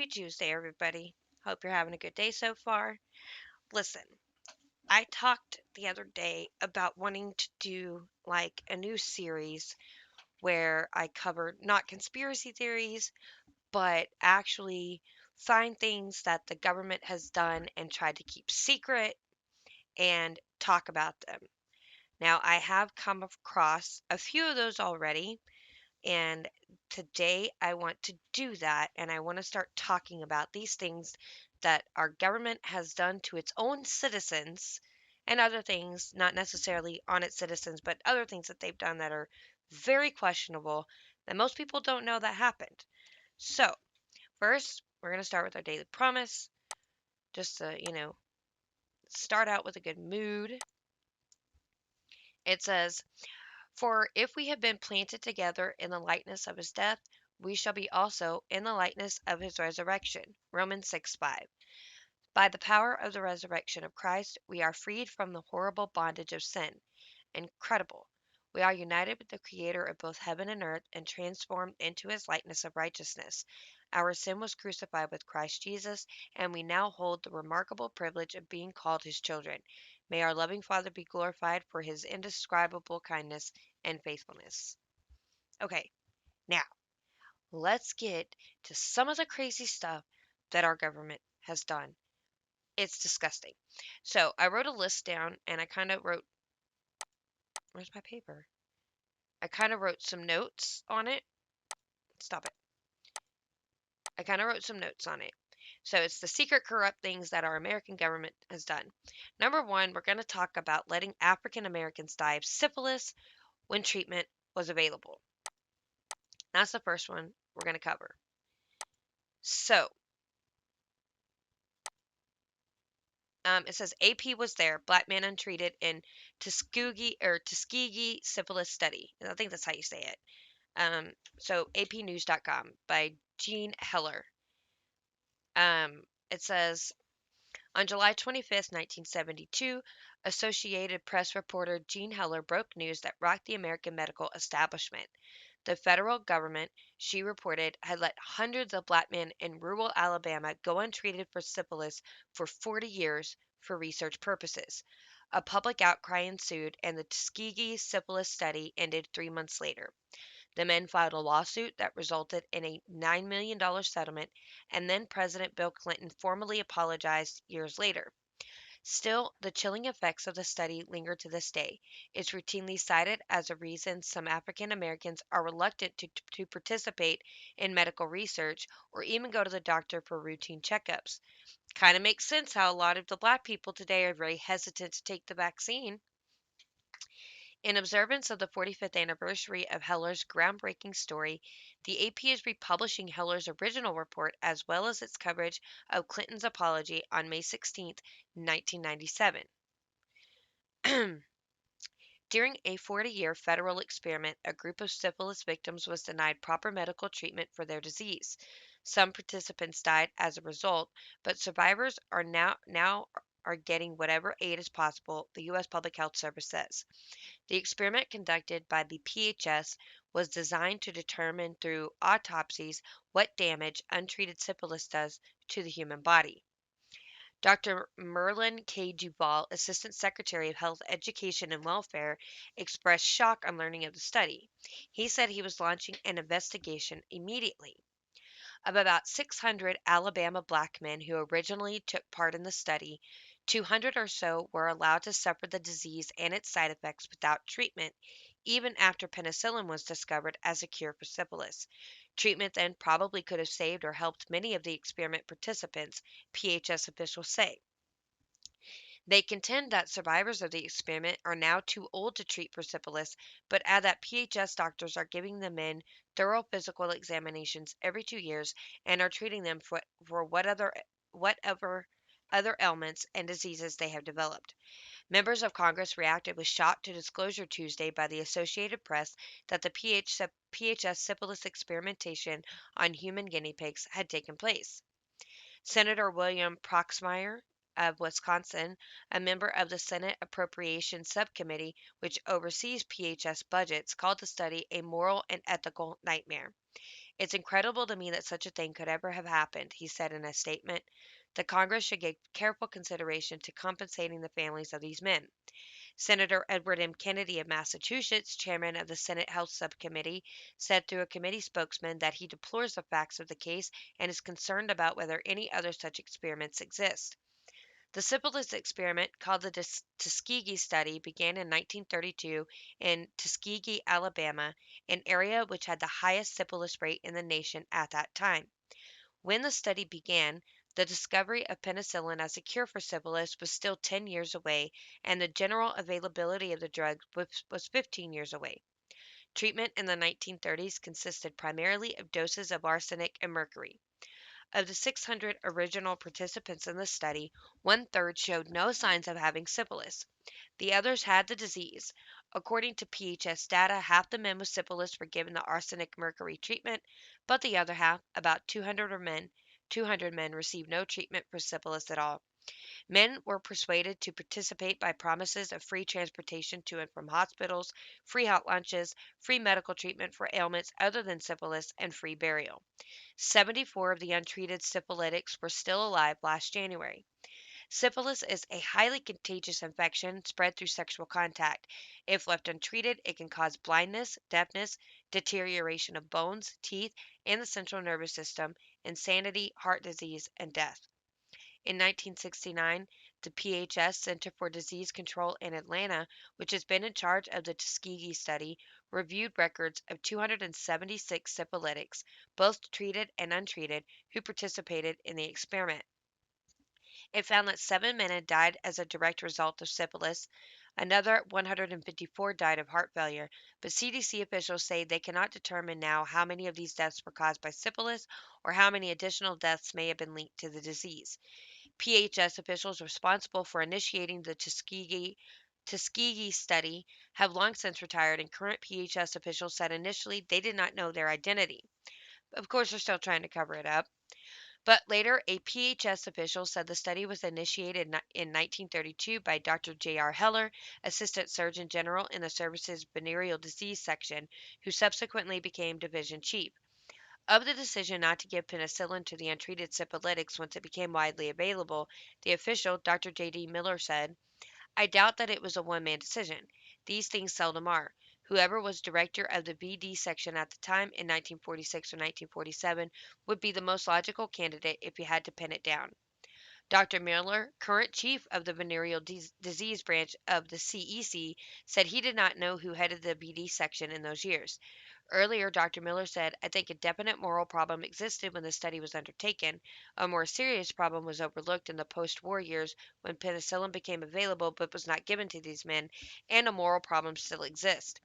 Tuesday, everybody. Hope you're having a good day so far. Listen, I talked the other day about wanting to do like a new series where I cover not conspiracy theories, but actually find things that the government has done and tried to keep secret and talk about them. Now, I have come across a few of those already, and today I want to do that, and I want to start talking about these things that our government has done to its own citizens and other things, not necessarily on its citizens, but other things that they've done that are very questionable that most people don't know that happened. So, first, we're going to start with our daily promise, just to, start out with a good mood. It says, For if we have been planted together in the likeness of his death, we shall be also in the likeness of his resurrection. Romans 6:5. By the power of the resurrection of Christ, we are freed from the horrible bondage of sin. Incredible. We are united with the Creator of both heaven and earth and transformed into his likeness of righteousness. Our sin was crucified with Christ Jesus, and we now hold the remarkable privilege of being called his children. May our loving Father be glorified for his indescribable kindness and faithfulness. Okay, now let's get to some of the crazy stuff that our government has done. It's disgusting. So I wrote a list down and I kind of wrote, where's my paper? I kind of wrote some notes on it. Stop it. I kind of wrote some notes on it. So it's the secret corrupt things that our American government has done. Number one, we're going to talk about letting African Americans die of syphilis when treatment was available. That's the first one we're going to cover. So it says AP was there, black man untreated in Tuskegee syphilis study. I think that's how you say it. So apnews.com by Gene Heller. It says on July 25th, 1972, Associated Press reporter Gene Heller broke news that rocked the American medical establishment. The federal government, she reported, had let hundreds of black men in rural Alabama go untreated for syphilis for 40 years for research purposes. A public outcry ensued, and the Tuskegee syphilis study ended 3 months later. The men filed a lawsuit that resulted in a $9 million settlement, and then President Bill Clinton formally apologized years later. Still, the chilling effects of the study linger to this day. It's routinely cited as a reason some African Americans are reluctant to participate in medical research or even go to the doctor for routine checkups. Kind of makes sense how a lot of the black people today are very hesitant to take the vaccine. In observance of the 45th anniversary of Heller's groundbreaking story, the AP is republishing Heller's original report as well as its coverage of Clinton's apology on May 16, 1997. During a 40-year federal experiment, a group of syphilis victims was denied proper medical treatment for their disease. Some participants died as a result, but survivors are now are getting whatever aid is possible, the U.S. Public Health Service says. The experiment conducted by the PHS was designed to determine through autopsies what damage untreated syphilis does to the human body. Dr. Merlin K. Duval, Assistant Secretary of Health, Education, and Welfare, expressed shock on learning of the study. He said he was launching an investigation immediately. Of about 600 Alabama black men who originally took part in the study, 200 or so were allowed to suffer the disease and its side effects without treatment, even after penicillin was discovered as a cure for syphilis. Treatment then probably could have saved or helped many of the experiment participants, PHS officials say. They contend that survivors of the experiment are now too old to treat for syphilis, but add that PHS doctors are giving the men thorough physical examinations every 2 years and are treating them for whatever other ailments and diseases they have developed. Members of Congress reacted with shock to disclosure Tuesday by the Associated Press that the PHS syphilis experimentation on human guinea pigs had taken place. Senator William Proxmire of Wisconsin, a member of the Senate Appropriations Subcommittee, which oversees PHS budgets, called the study a moral and ethical nightmare. It's incredible to me that such a thing could ever have happened, he said in a statement. The Congress should give careful consideration to compensating the families of these men. Senator Edward M. Kennedy of Massachusetts, chairman of the Senate Health Subcommittee, said through a committee spokesman that he deplores the facts of the case and is concerned about whether any other such experiments exist. The syphilis experiment, called the Tuskegee study, began in 1932 in Tuskegee, Alabama, an area which had the highest syphilis rate in the nation at that time. When the study began, the discovery of penicillin as a cure for syphilis was still 10 years away, and the general availability of the drug was 15 years away. Treatment in the 1930s consisted primarily of doses of arsenic and mercury. Of the 600 original participants in the study, one-third showed no signs of having syphilis. The others had the disease. According to PHS data, half the men with syphilis were given the arsenic mercury treatment, but the other half, about 200 men received no treatment for syphilis at all. Men were persuaded to participate by promises of free transportation to and from hospitals, free hot lunches, free medical treatment for ailments other than syphilis, and free burial. 74 of the untreated syphilitics were still alive last January. Syphilis is a highly contagious infection spread through sexual contact. If left untreated, it can cause blindness, deafness, deterioration of bones, teeth, and the central nervous system, insanity, heart disease, and death. In 1969, the PHS Center for Disease Control in Atlanta, which has been in charge of the Tuskegee study, reviewed records of 276 syphilitics, both treated and untreated, who participated in the experiment. It found that 7 men had died as a direct result of syphilis. Another 154 died of heart failure, but CDC officials say they cannot determine now how many of these deaths were caused by syphilis or how many additional deaths may have been linked to the disease. PHS officials responsible for initiating the Tuskegee study have long since retired, and current PHS officials said initially they did not know their identity. Of course, they're still trying to cover it up. But later, a PHS official said the study was initiated in 1932 by Dr. J.R. Heller, Assistant Surgeon General in the service's venereal disease section, who subsequently became division chief. Of the decision not to give penicillin to the untreated syphilitics once it became widely available, the official, Dr. J.D. Miller, said, I doubt that it was a one-man decision. These things seldom are. Whoever was director of the VD section at the time in 1946 or 1947 would be the most logical candidate if you had to pin it down. Dr. Miller, current chief of the venereal disease branch of the CEC, said he did not know who headed the VD section in those years. Earlier, Dr. Miller said, I think a definite moral problem existed when the study was undertaken. A more serious problem was overlooked in the post war years when penicillin became available but was not given to these men, and a moral problem still exists.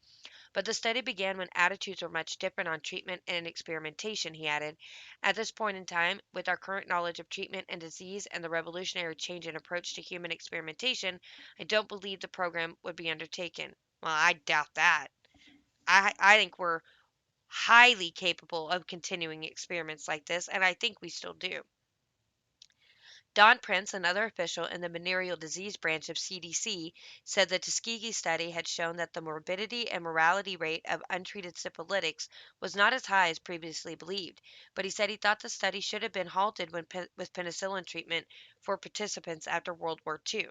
But the study began when attitudes were much different on treatment and experimentation, he added. At this point in time, with our current knowledge of treatment and disease and the revolutionary change in approach to human experimentation, I don't believe the program would be undertaken. Well, I doubt that. I think we're highly capable of continuing experiments like this, and I think we still do. Don Prince, another official in the venereal disease branch of CDC, said the Tuskegee study had shown that the morbidity and mortality rate of untreated syphilitics was not as high as previously believed, but he said he thought the study should have been halted with penicillin treatment for participants after World War II.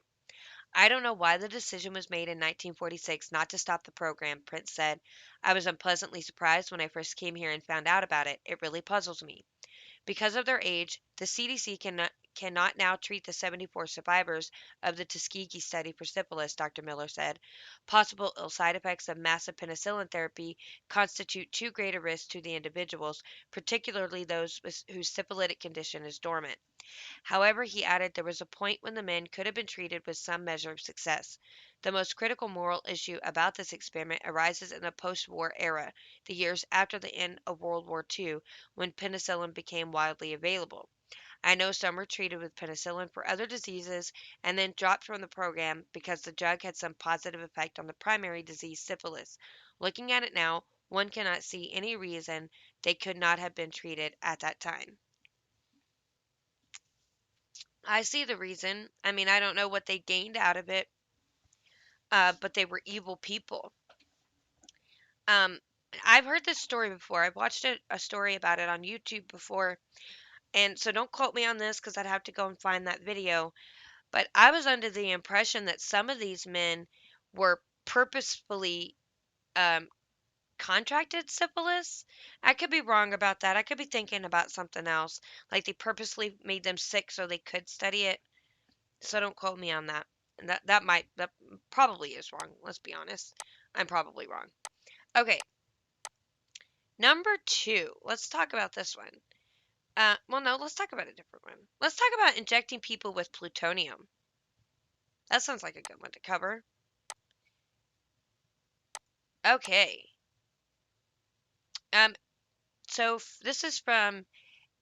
I don't know why the decision was made in 1946 not to stop the program, Prince said. I was unpleasantly surprised when I first came here and found out about it. It really puzzles me. Because of their age, the CDC cannot now treat the 74 survivors of the Tuskegee study for syphilis, Dr. Miller said. Possible ill side effects of massive penicillin therapy constitute too great a risk to the individuals, particularly those whose syphilitic condition is dormant. However, he added there was a point when the men could have been treated with some measure of success. The most critical moral issue about this experiment arises in the post-war era, the years after the end of World War II, when penicillin became widely available. I know some were treated with penicillin for other diseases and then dropped from the program because the drug had some positive effect on the primary disease syphilis. Looking at it now, one cannot see any reason they could not have been treated at that time. I see the reason. I mean, I don't know what they gained out of it, but they were evil people. Um, I've heard this story before. I've watched a story about it on YouTube before. And so don't quote me on this because I'd have to go and find that video. But I was under the impression that some of these men were purposefully um, contracted syphilis. I could be wrong about that. I could be thinking about something else. Like they purposely made them sick so they could study it. So don't quote me on that. And that probably is wrong. Let's be honest. I'm probably wrong. Okay, number two. Let's talk about this one. Well, no, let's talk about a different one. Let's talk about injecting people with plutonium. That sounds like a good one to cover. Okay. Um, this is from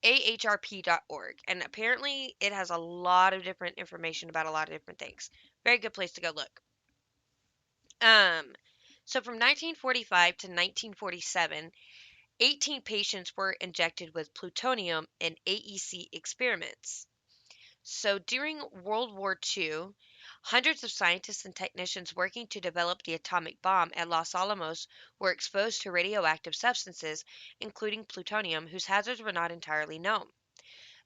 ahrp.org, and apparently it has a lot of different information about a lot of different things. Very good place to go look. Um, from 1945 to 1947, 18 patients were injected with plutonium in AEC experiments. So during World War II, hundreds of scientists and technicians working to develop the atomic bomb at Los Alamos were exposed to radioactive substances, including plutonium, whose hazards were not entirely known.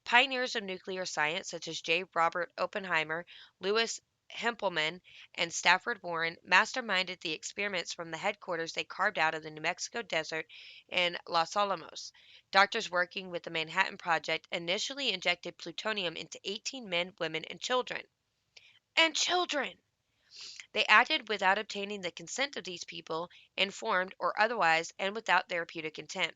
Pioneers of nuclear science such as J. Robert Oppenheimer, Louis Hempelmann, and Stafford Warren masterminded the experiments from the headquarters they carved out of the New Mexico desert in Los Alamos. Doctors working with the Manhattan Project initially injected plutonium into 18 men, women, and children. And children! They acted without obtaining the consent of these people, informed or otherwise, and without therapeutic intent.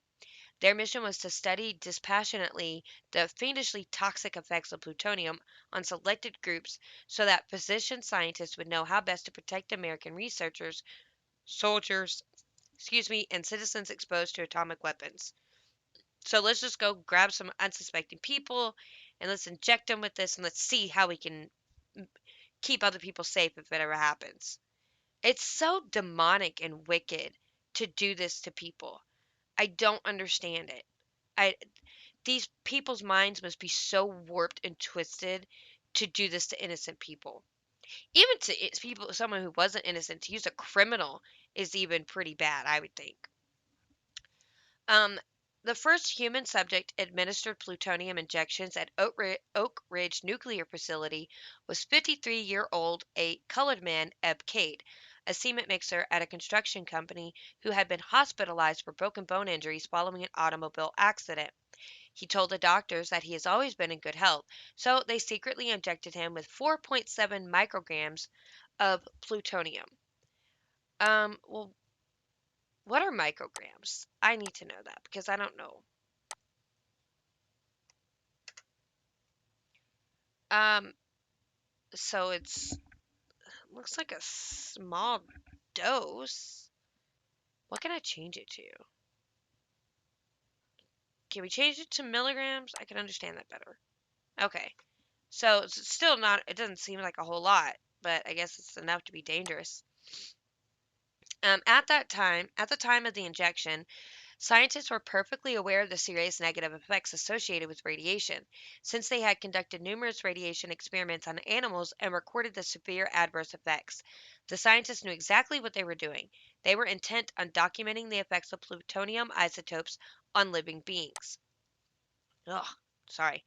Their mission was to study dispassionately the fiendishly toxic effects of plutonium on selected groups so that physician scientists would know how best to protect American researchers, soldiers, and citizens exposed to atomic weapons. So let's just go grab some unsuspecting people and let's inject them with this and let's see how we can keep other people safe if it ever happens. It's so demonic and wicked to do this to people. I don't understand it. I These people's minds must be so warped and twisted to do this to innocent people. Even to people, someone who wasn't innocent, to use a criminal is even pretty bad, I would think. Um, the first human subject administered plutonium injections at Oak Ridge Nuclear Facility was 53-year-old a colored man, Eb Cade, a cement mixer at a construction company who had been hospitalized for broken bone injuries following an automobile accident. He told the doctors that he has always been in good health, so they secretly injected him with 4.7 micrograms of plutonium. Well, what are micrograms? I need to know that because I don't know. Um, so it's looks like a small dose. What can I change it to? Can we change it to milligrams? I can understand that better. Okay. So it's still not, it doesn't seem like a whole lot, but I guess it's enough to be dangerous. At the time of the injection, scientists were perfectly aware of the serious negative effects associated with radiation, since they had conducted numerous radiation experiments on animals and recorded the severe adverse effects. The scientists knew exactly what they were doing. They were intent on documenting the effects of plutonium isotopes on living beings. Ugh, sorry.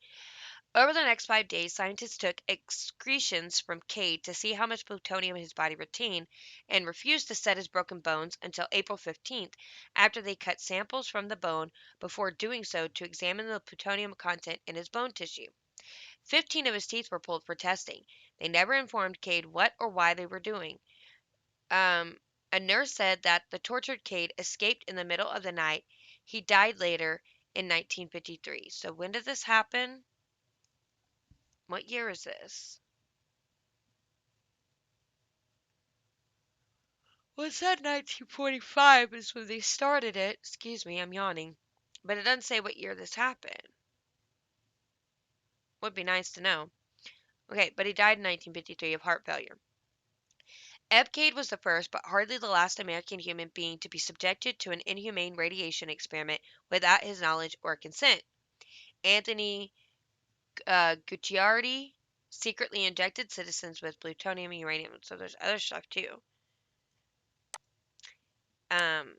Over the next 5 days, scientists took excretions from Cade to see how much plutonium his body retained and refused to set his broken bones until April 15th, after they cut samples from the bone before doing so to examine the plutonium content in his bone tissue. 15 of his teeth were pulled for testing. They never informed Cade what or why they were doing. Um, a nurse said that the tortured Cade escaped in the middle of the night. He died later in 1953. So when did this happen? What year is this? Well, it said 1945 is when they started it. Excuse me, I'm yawning. But it doesn't say what year this happened. Would be nice to know. Okay, but he died in 1953 of heart failure. Epcade was the first, but hardly the last American human being to be subjected to an inhumane radiation experiment without his knowledge or consent. Anthony Gucciardi secretly injected citizens with plutonium and uranium, so there's other stuff too. Um,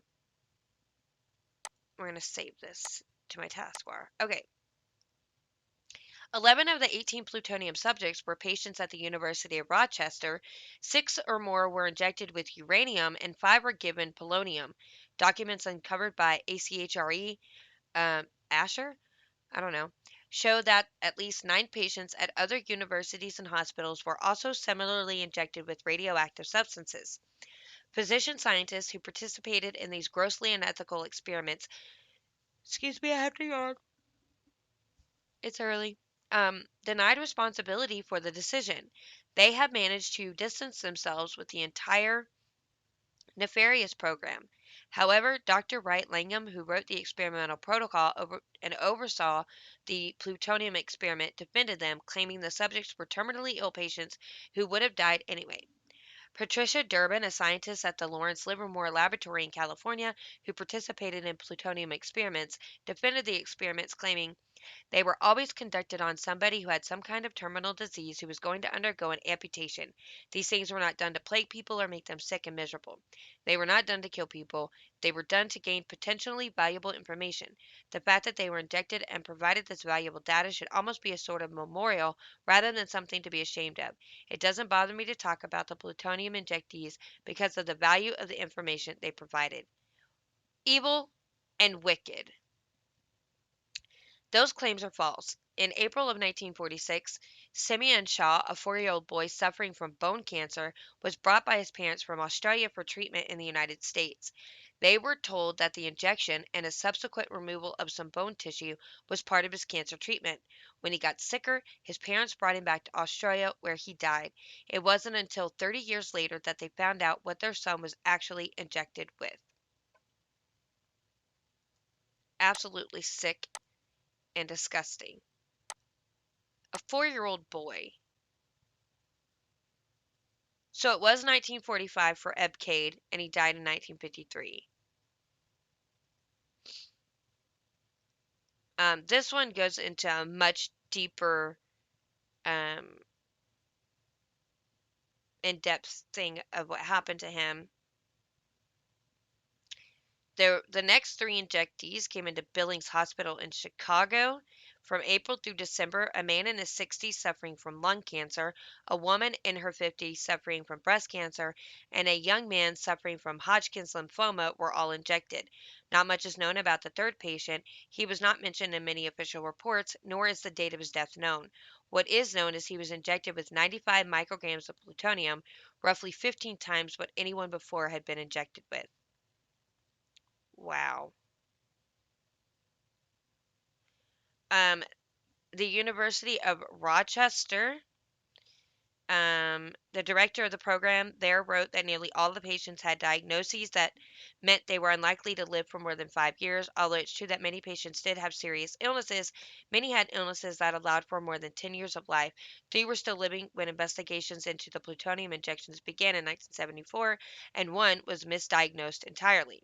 we're going to save this to my taskbar. Okay. 11 of the 18 plutonium subjects were patients at the University of Rochester. 6 or more were injected with uranium, and 5 were given polonium. Documents uncovered by ACHRE Asher, I don't know, show that at least 9 patients at other universities and hospitals were also similarly injected with radioactive substances. Physician scientists who participated in these grossly unethical experiments, excuse me, I have to yawn. It's early. Denied responsibility for the decision. They have managed to distance themselves with the entire nefarious program. However, Dr. Wright Langham, who wrote the experimental protocol and oversaw the plutonium experiment, defended them, claiming the subjects were terminally ill patients who would have died anyway. Patricia Durbin, a scientist at the Lawrence Livermore Laboratory in California who participated in plutonium experiments, defended the experiments, claiming they were always conducted on somebody who had some kind of terminal disease who was going to undergo an amputation. These things were not done to plague people or make them sick and miserable. They were not done to kill people. They were done to gain potentially valuable information. The fact that they were injected and provided this valuable data should almost be a sort of memorial rather than something to be ashamed of. It doesn't bother me to talk about the plutonium injectees because of the value of the information they provided. Evil and wicked. Those claims are false. In April of 1946, Simeon Shaw, a 4-year-old boy suffering from bone cancer, was brought by his parents from Australia for treatment in the United States. They were told that the injection and a subsequent removal of some bone tissue was part of his cancer treatment. When he got sicker, his parents brought him back to Australia, where he died. It wasn't until 30 years later that they found out what their son was actually injected with. Absolutely sick and disgusting. A 4-year-old boy. So it was 1945 for Eb Cade, and he died in 1953. This one goes into a much deeper, um, in-depth thing of what happened to him. The next 3 injectees came into Billings Hospital in Chicago. From April through December, a man in his 60s suffering from lung cancer, a woman in her 50s suffering from breast cancer, and a young man suffering from Hodgkin's lymphoma were all injected. Not much is known about the third patient. He was not mentioned in many official reports, nor is the date of his death known. What is known is he was injected with 95 micrograms of plutonium, roughly 15 times what anyone before had been injected with. Wow. Um, the University of Rochester, the director of the program there wrote that nearly all the patients had diagnoses that meant they were unlikely to live for more than 5 years. Although it's true that many patients did have serious illnesses, many had illnesses that allowed for more than 10 years of life. 3 were still living when investigations into the plutonium injections began in 1974, and 1 was misdiagnosed entirely.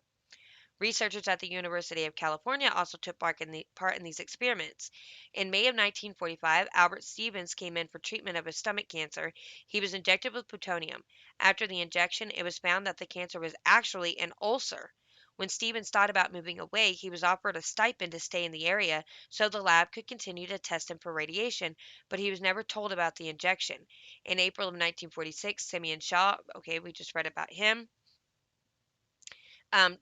Researchers at the University of California also took part in these experiments. In May of 1945, Albert Stevens came in for treatment of his stomach cancer. He was injected with plutonium. After the injection, it was found that the cancer was actually an ulcer. When Stevens thought about moving away, he was offered a stipend to stay in the area so the lab could continue to test him for radiation, but he was never told about the injection. In April of 1946, Simeon Shaw, okay, we just read about him.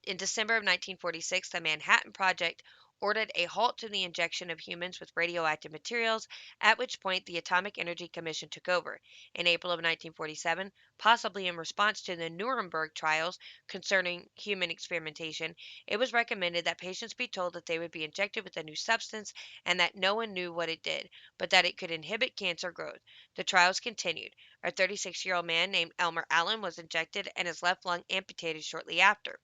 In December of 1946, the Manhattan Project ordered a halt to the injection of humans with radioactive materials, at which point the Atomic Energy Commission took over. In April of 1947, possibly in response to the Nuremberg trials concerning human experimentation, it was recommended that patients be told that they would be injected with a new substance and that no one knew what it did, but that it could inhibit cancer growth. The trials continued. A 36-year-old man named Elmer Allen was injected and his left lung amputated shortly after.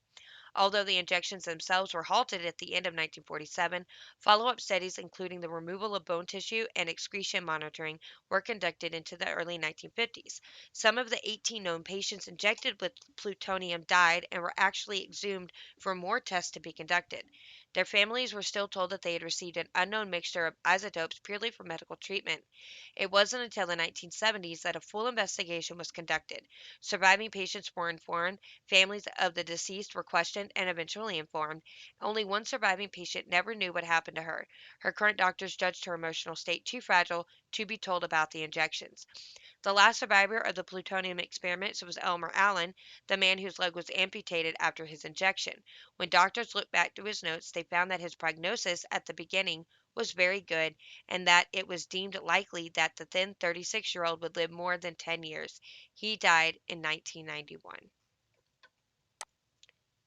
Although the injections themselves were halted at the end of 1947, follow-up studies including the removal of bone tissue and excretion monitoring were conducted into the early 1950s. Some of the 18 known patients injected with plutonium died and were actually exhumed for more tests to be conducted. Their families were still told that they had received an unknown mixture of isotopes purely for medical treatment. It wasn't until the 1970s that a full investigation was conducted. Surviving patients were informed, families of the deceased were questioned and eventually informed. Only one surviving patient never knew what happened to her. Her current doctors judged her emotional state too fragile to be told about the injections. The last survivor of the plutonium experiments was Elmer Allen, the man whose leg was amputated after his injection. When doctors looked back through his notes, they found that his prognosis at the beginning was very good and that it was deemed likely that the then 36-year-old would live more than 10 years. He died in 1991.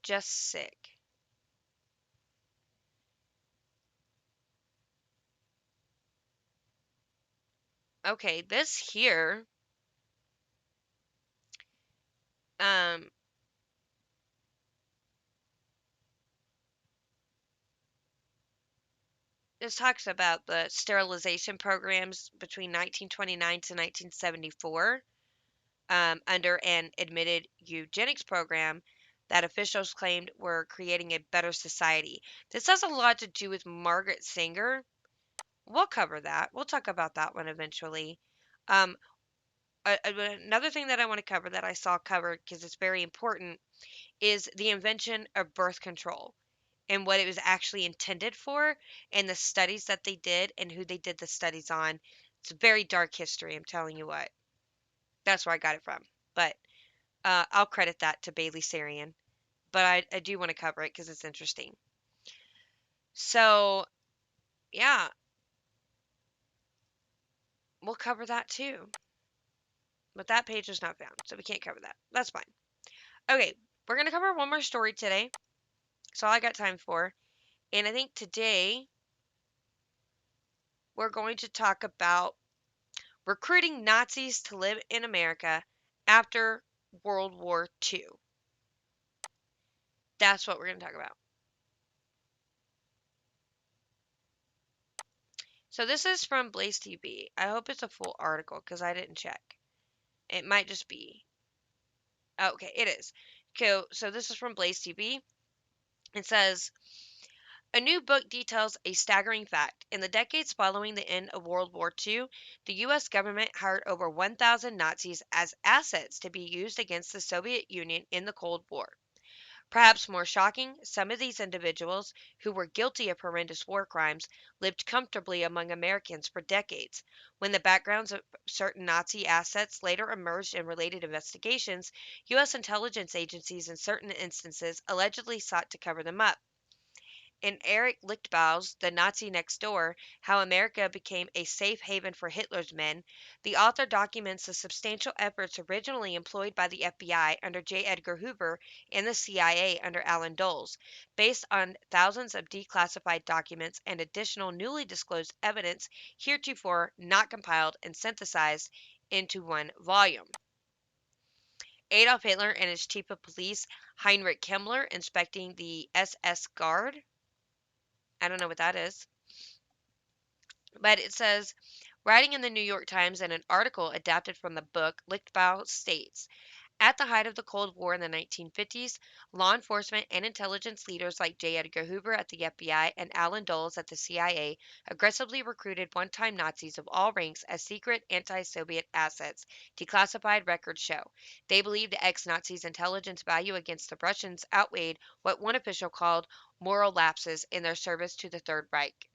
Just sick. Okay, this here um this talks about the sterilization programs between 1929 to 1974 under an admitted eugenics program that officials claimed were creating a better society. This has a lot to do with Margaret Sanger. We'll cover that. We'll talk about that one eventually. Um, Another thing that I want to cover that I saw covered because it's very important is the invention of birth control and what it was actually intended for and the studies that they did and who they did the studies on. It's a very dark history, I'm telling you what. That's where I got it from. But I'll credit that to Bailey Sarian, but I do want to cover it because it's interesting. So, yeah, we'll cover that too. But that page was not found, so we can't cover that. That's fine. Okay, we're going to cover one more story today. That's all I got time for. And I think today we're going to talk about recruiting Nazis to live in America after World War II. That's what we're going to talk about. So this is from Blaze TV. I hope it's a full article because I didn't check. It might just be. Okay, it is. So this is from Blaze TV. It says a new book details a staggering fact. In the decades following the end of World War II, the U.S. government hired over 1,000 Nazis as assets to be used against the Soviet Union in the Cold War. Perhaps more shocking, some of these individuals, who were guilty of horrendous war crimes, lived comfortably among Americans for decades. When the backgrounds of certain Nazi assets later emerged in related investigations, U.S. intelligence agencies in certain instances allegedly sought to cover them up. In Erich Lichtbau's The Nazi Next Door, How America Became a Safe Haven for Hitler's Men, the author documents the substantial efforts originally employed by the FBI under J. Edgar Hoover and the CIA under Allen Dulles, based on thousands of declassified documents and additional newly disclosed evidence heretofore not compiled and synthesized into one volume. Adolf Hitler and his chief of police, Heinrich Himmler, inspecting the SS Guard. I don't know what that is. But it says, writing in the New York Times in an article adapted from the book, Lichtbau states, at the height of the Cold War in the 1950s, law enforcement and intelligence leaders like J. Edgar Hoover at the FBI and Allen Dulles at the CIA aggressively recruited one-time Nazis of all ranks as secret anti-Soviet assets, declassified records show. They believed the ex-Nazis' intelligence value against the Russians outweighed what one official called moral lapses in their service to the Third Reich.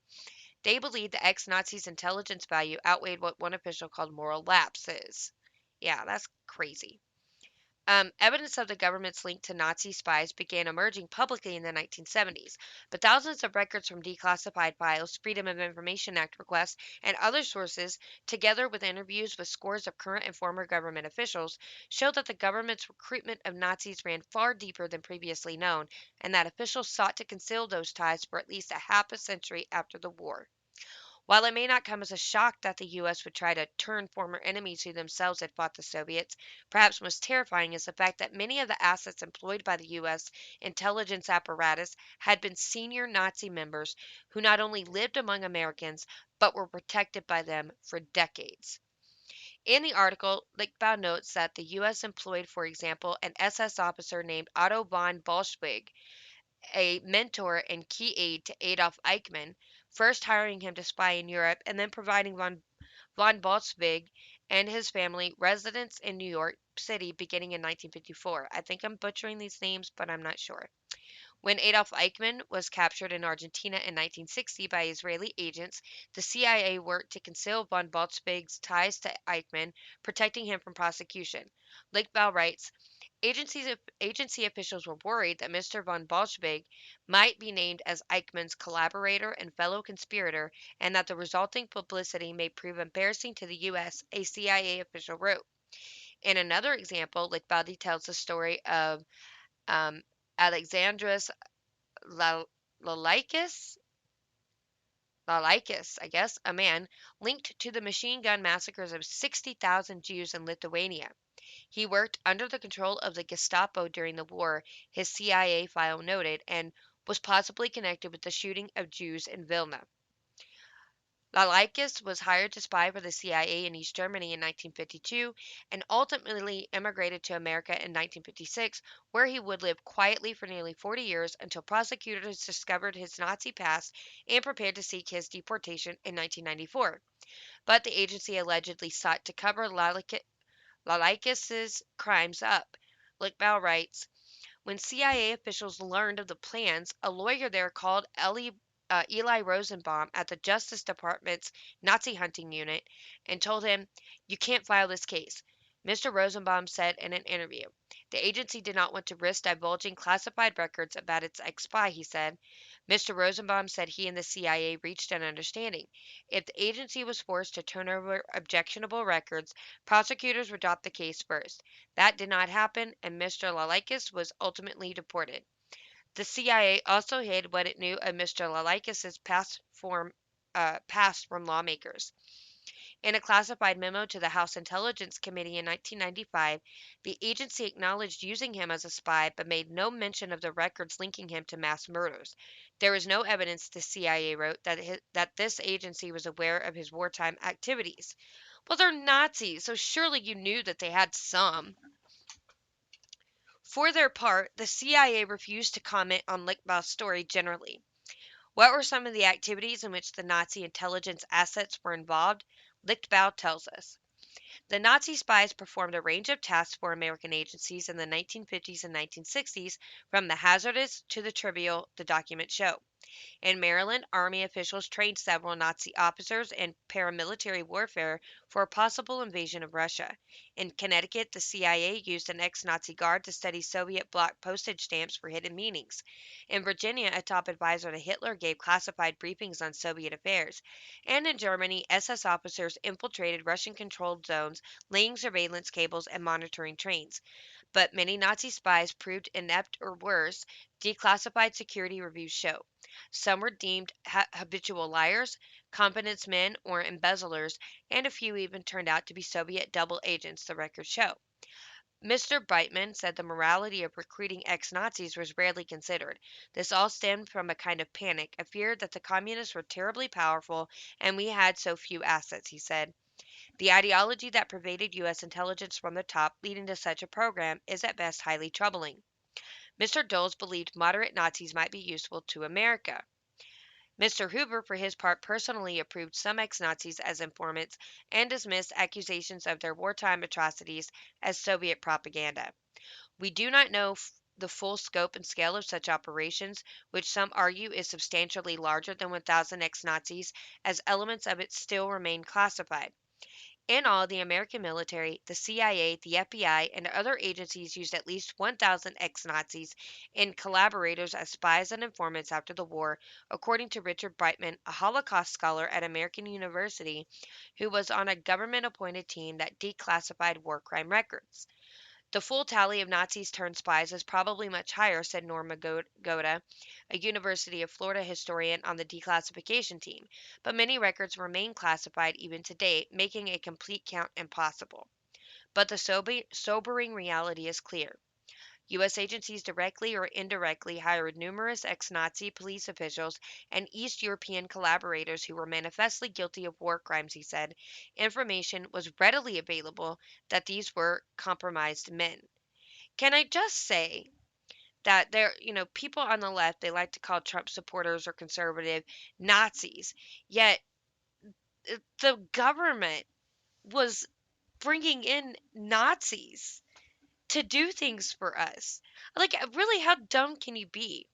They believed the ex-Nazis' intelligence value outweighed what one official called moral lapses. Yeah, that's crazy. Evidence of the government's link to Nazi spies began emerging publicly in the 1970s, but thousands of records from declassified files, Freedom of Information Act requests, and other sources, together with interviews with scores of current and former government officials, show that the government's recruitment of Nazis ran far deeper than previously known, and that officials sought to conceal those ties for at least a half a century after the war. While it may not come as a shock that the U.S. would try to turn former enemies who themselves had fought the Soviets, perhaps most terrifying is the fact that many of the assets employed by the U.S. intelligence apparatus had been senior Nazi members who not only lived among Americans, but were protected by them for decades. In the article, Lichtbau notes that the U.S. employed, for example, an SS officer named Otto von Bolschwig a mentor and key aide to Adolf Eichmann, first hiring him to spy in Europe and then providing von Boltzwig and his family residence in New York City beginning in 1954. I think I'm butchering these names, but I'm not sure. When Adolf Eichmann was captured in Argentina in 1960 by Israeli agents, the CIA worked to conceal von Boltzwig's ties to Eichmann, protecting him from prosecution. Lichtblau writes, Agency officials were worried that Mr. von Bolshevik might be named as Eichmann's collaborator and fellow conspirator, and that the resulting publicity may prove embarrassing to the U.S., a CIA official wrote. In another example, Lichtblau details the story of um, Alexandros Lalaikis, I guess, a man linked to the machine gun massacres of 60,000 Jews in Lithuania. He worked under the control of the Gestapo during the war, his CIA file noted, and was possibly connected with the shooting of Jews in Vilna. Lalaikis was hired to spy for the CIA in East Germany in 1952 and ultimately immigrated to America in 1956, where he would live quietly for nearly 40 years until prosecutors discovered his Nazi past and prepared to seek his deportation in 1994. But the agency allegedly sought to cover Lalaikis' crimes up. Lichtblau writes, when CIA officials learned of the plans, a lawyer there called Eli Rosenbaum at the Justice Department's Nazi hunting unit and told him, "You can't file this case." Mr. Rosenbaum said in an interview. The agency did not want to risk divulging classified records about its ex spy, he said. Mr. Rosenbaum said he and the CIA reached an understanding. If the agency was forced to turn over objectionable records, prosecutors would drop the case first. That did not happen, and Mr. Lalaikis was ultimately deported. The CIA also hid what it knew of Mr. Lalaikis' past from lawmakers. In a classified memo to the House Intelligence Committee in 1995, the agency acknowledged using him as a spy but made no mention of the records linking him to mass murders. There is no evidence, the CIA wrote, that this agency was aware of his wartime activities. Well, they're Nazis, so surely you knew that they had some. For their part, the CIA refused to comment on Lichtbau's story generally. What were some of the activities in which the Nazi intelligence assets were involved? Lichtbau tells us. The Nazi spies performed a range of tasks for American agencies in the 1950s and 1960s, from the hazardous to the trivial, the documents show. In Maryland, Army officials trained several Nazi officers in paramilitary warfare for a possible invasion of Russia. In Connecticut, the CIA used an ex-Nazi guard to study Soviet bloc postage stamps for hidden meanings. In Virginia, a top advisor to Hitler gave classified briefings on Soviet affairs. And in Germany, SS officers infiltrated Russian-controlled zones, laying surveillance cables and monitoring trains. But many Nazi spies proved inept or worse, declassified security reviews show. Some were deemed habitual liars, confidence men, or embezzlers, and a few even turned out to be Soviet double agents, the records show. Mr. Brightman said the morality of recruiting ex-Nazis was rarely considered. This all stemmed from a kind of panic, a fear that the communists were terribly powerful and we had so few assets, he said. The ideology that pervaded U.S. intelligence from the top, leading to such a program, is at best highly troubling. Mr. Doles believed moderate Nazis might be useful to America. Mr. Hoover, for his part, personally approved some ex-Nazis as informants and dismissed accusations of their wartime atrocities as Soviet propaganda. We do not know the full scope and scale of such operations, which some argue is substantially larger than 1,000 ex-Nazis, as elements of it still remain classified. In all, the American military, the CIA, the FBI, and other agencies used at least 1,000 ex-Nazis and collaborators as spies and informants after the war, according to Richard Brightman, a Holocaust scholar at American University who was on a government-appointed team that declassified war crime records. The full tally of Nazis turned spies is probably much higher, said Norma Goda, a University of Florida historian on the declassification team, but many records remain classified even today, making a complete count impossible. But the sobering reality is clear. U.S. agencies directly or indirectly hired numerous ex-Nazi police officials and East European collaborators who were manifestly guilty of war crimes, he said. Information was readily available that these were compromised men. Can I just say that they're, people on the left, they like to call Trump supporters or conservative Nazis. Yet the government was bringing in Nazis to do things for us. Like, really, how dumb can you be?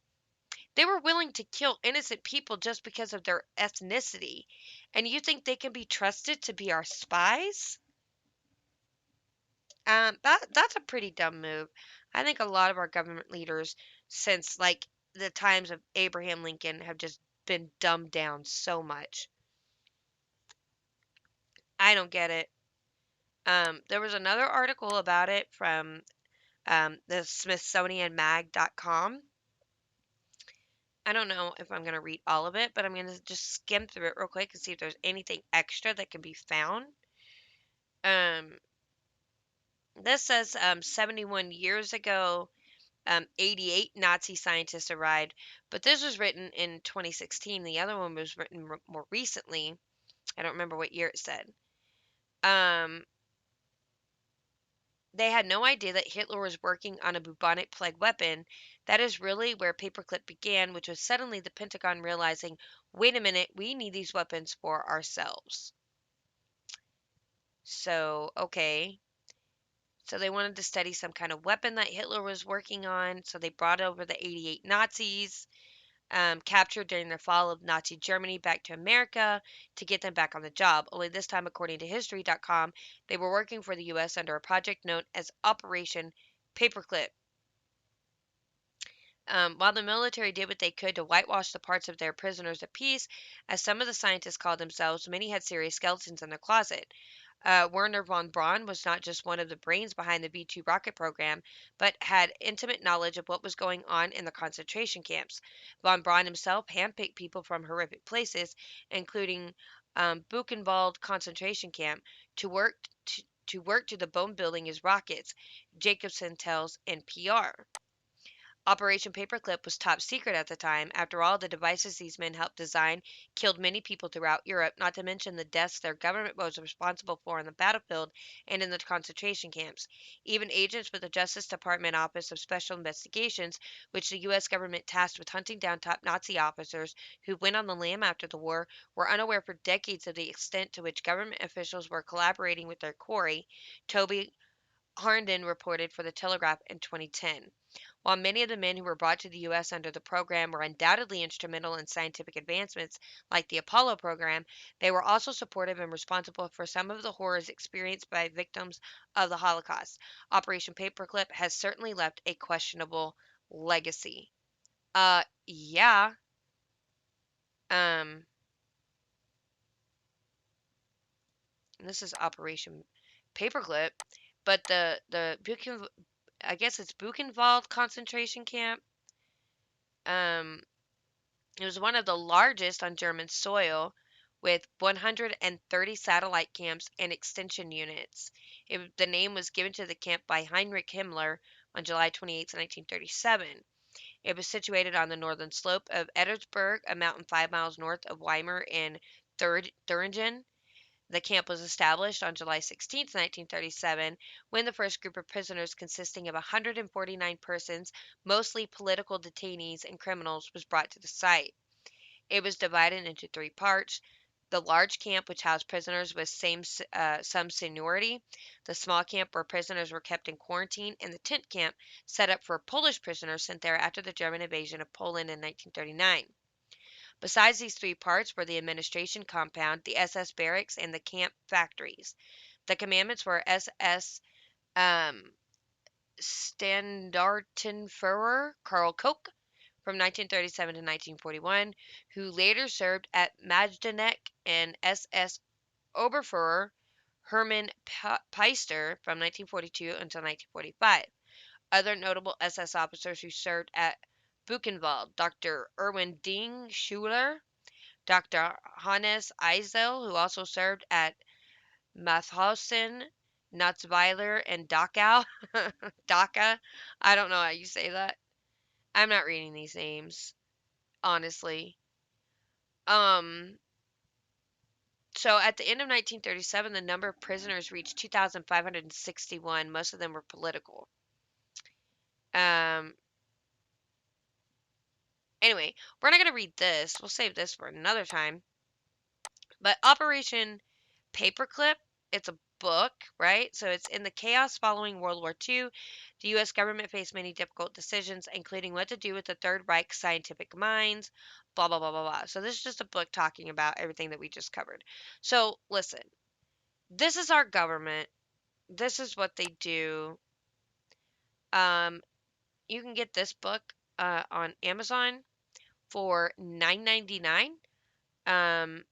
They were willing to kill innocent people just because of their ethnicity. And you think they can be trusted to be our spies? That's a pretty dumb move. I think a lot of our government leaders since like the times of Abraham Lincoln have just been dumbed down so much. I don't get it. There was another article about it from the Smithsonianmag.com. I don't know if I'm going to read all of it, but I'm going to just skim through it real quick and see if there's anything extra that can be found. Um, this says 71 years ago, 88 Nazi scientists arrived, but this was written in 2016. The other one was written more recently. I don't remember what year it said. Um, they had no idea that Hitler was working on a bubonic plague weapon. That is really where paperclip began, which was suddenly the Pentagon realizing, wait a minute, we need these weapons for ourselves. So, okay. So they wanted to study some kind of weapon that Hitler was working on. So they brought over the 88 Nazis, captured during the fall of Nazi Germany, back to America to get them back on the job. Only this time, according to History.com, they were working for the U.S. under a project known as Operation Paperclip. While the military did what they could to whitewash the parts of their prisoners of peace, as some of the scientists called themselves, many had serious skeletons in their closet. Werner von Braun was not just one of the brains behind the V 2 rocket program, but had intimate knowledge of what was going on in the concentration camps. Von Braun himself handpicked people from horrific places, including Buchenwald concentration camp, to work to work to the bone building as rockets, Jacobson tells NPR. Operation Paperclip was top secret at the time. After all, the devices these men helped design killed many people throughout Europe, not to mention the deaths their government was responsible for on the battlefield and in the concentration camps. Even agents with the Justice Department Office of Special Investigations, which the U.S. government tasked with hunting down top Nazi officers who went on the lam after the war, were unaware for decades of the extent to which government officials were collaborating with their quarry, Toby Harnden reported for the Telegraph in 2010. While many of the men who were brought to the U.S. under the program were undoubtedly instrumental in scientific advancements like the Apollo program, they were also supportive and responsible for some of the horrors experienced by victims of the Holocaust. Operation Paperclip has certainly left a questionable legacy. Yeah. Um, this is Operation Paperclip, but I guess it's Buchenwald concentration camp. Um, It was one of the largest on German soil, with 130 satellite camps and extension units. The name was given to the camp by Heinrich Himmler on July 28, 1937. It was situated on the northern slope of Ettersberg, a mountain 5 miles north of Weimar in Thuringen. The camp was established on July 16, 1937, when the first group of prisoners, consisting of 149 persons, mostly political detainees and criminals, was brought to the site. It was divided into three parts: the large camp, which housed prisoners with some seniority; the small camp, where prisoners were kept in quarantine; and the tent camp, set up for Polish prisoners sent there after the German invasion of Poland in 1939. Besides these three parts were the administration compound, the SS barracks, and the camp factories. The commandments were SS um, Standartenführer Karl Koch from 1937 to 1941, who later served at Majdanek, and SS Oberfuhrer Hermann Peister from 1942 until 1945. Other notable SS officers who served at Buchenwald: Dr. Erwin Ding Schuler, Dr. Hannes Eisel, who also served at Mauthausen, Natzweiler, and Dachau. Dachau. I don't know how you say that. I'm not reading these names, honestly. Um, so at the end of 1937, the number of prisoners reached 2,561. Most of them were political. Um, Anyway, we're not going to read this. We'll save this for another time. But Operation Paperclip, it's a book, right? So it's in the chaos following World War II. The U.S. government faced many difficult decisions, including what to do with the Third Reich scientific minds, blah, blah, blah, blah, blah. So this is just a book talking about everything that we just covered. So listen, this is our government. This is what they do. Um, you can get this book on Amazon for $9.99. I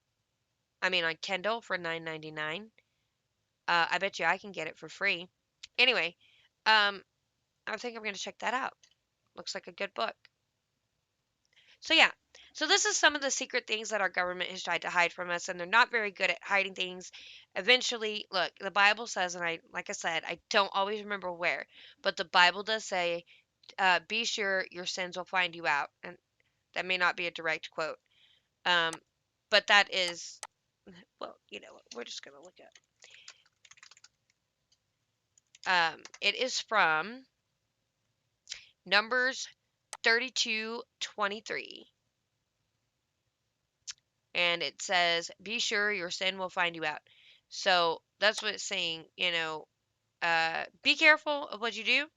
mean on Kindle for $9.99. I bet you I can get it for free. Anyway, I think I'm going to check that out. Looks like a good book. So yeah. So this is some of the secret things that our government has tried to hide from us, and they're not very good at hiding things. Eventually, look, the Bible says, and like I said, I don't always remember where, but the Bible does say, "Be sure your sins will find you out," and that may not be a direct quote, um, but that is, well, you know, we're just going to look at. It is from Numbers 32:23, and it says, "Be sure your sin will find you out." So that's what it's saying. Be careful of what you do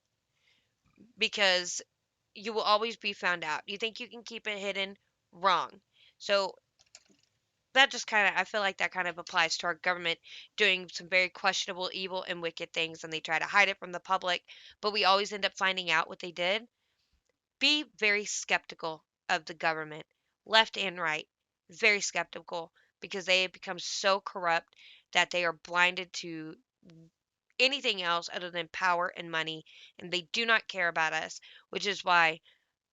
because you will always be found out. You think you can keep it hidden? Wrong. So that just kind of, I feel like that kind of applies to our government doing some very questionable, evil, and wicked things, and they try to hide it from the public, but we always end up finding out what they did. Be very skeptical of the government, left and right. Very skeptical because they have become so corrupt that they are blinded to anything else other than power and money, and they do not care about us, which is why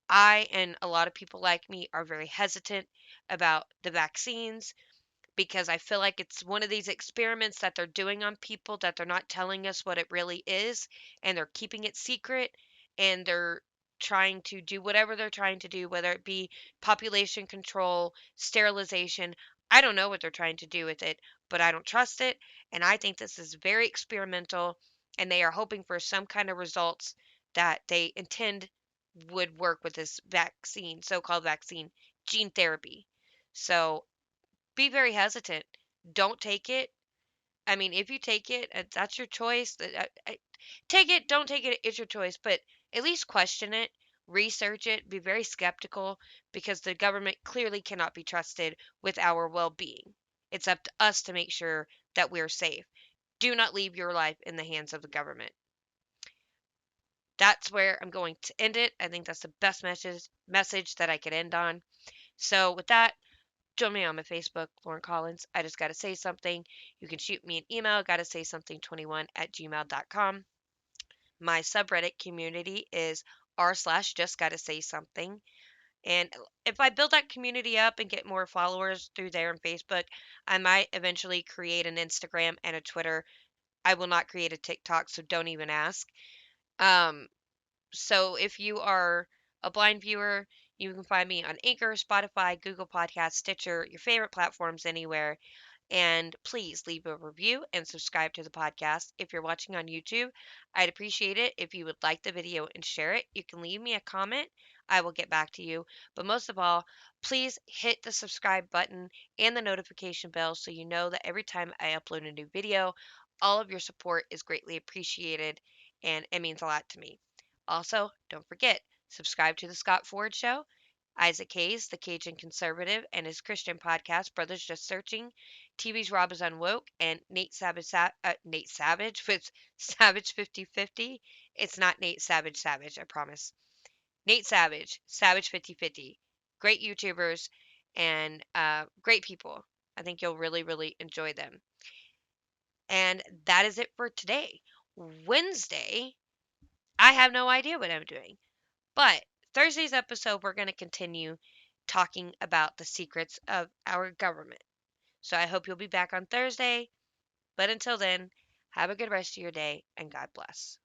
I and a lot of people like me are very hesitant about the vaccines because I feel like it's one of these experiments that they're doing on people that they're not telling us what it really is, and they're keeping it secret, and they're trying to do whatever they're trying to do, whether it be population control, sterilization. I don't know what they're trying to do with it, but I don't trust it, and I think this is very experimental, and they are hoping for some kind of results that they intend would work with this vaccine, so-called vaccine, gene therapy. So be very hesitant. Don't take it. I mean, if you take it, that's your choice. Take it, don't take it, it's your choice. But at least question it, research it, be very skeptical because the government clearly cannot be trusted with our well being. It's up to us to make sure that we're safe. Do not leave your life in the hands of the government. That's where I'm going to end it. I think that's the best message that I could end on. So with that, join me on my Facebook, Lauren Collins. I just got to say something. You can shoot me an email, gotta say something21@gmail.com. My subreddit community is r/slash just gotta say something. And if I build that community up and get more followers through there on Facebook, I might eventually create an Instagram and a Twitter. I will not create a TikTok, so don't even ask. Um, so if you are a blind viewer, you can find me on Anchor, Spotify, Google Podcasts, Stitcher, your favorite platforms anywhere. And please leave a review and subscribe to the podcast. If you're watching on YouTube, I'd appreciate it if you would like the video and share it. You can leave me a comment. I will get back to you. But most of all, please hit the subscribe button and the notification bell so you know that every time I upload a new video, all of your support is greatly appreciated and it means a lot to me. Also, don't forget, subscribe to The Scott Ford Show, Isaac Hayes, the Cajun Conservative, and his Christian podcast, Brothers Just Searching, TV's Rob is Unwoke, and Nate Savage with Savage 5050. It's not Nate Savage Savage, I promise. Nate Savage, Savage 5050. Great YouTubers and great people. I think you'll really, really enjoy them. And that is it for today. Wednesday, I have no idea what I'm doing. But Thursday's episode, we're going to continue talking about the secrets of our government. So I hope you'll be back on Thursday. But until then, have a good rest of your day and God bless.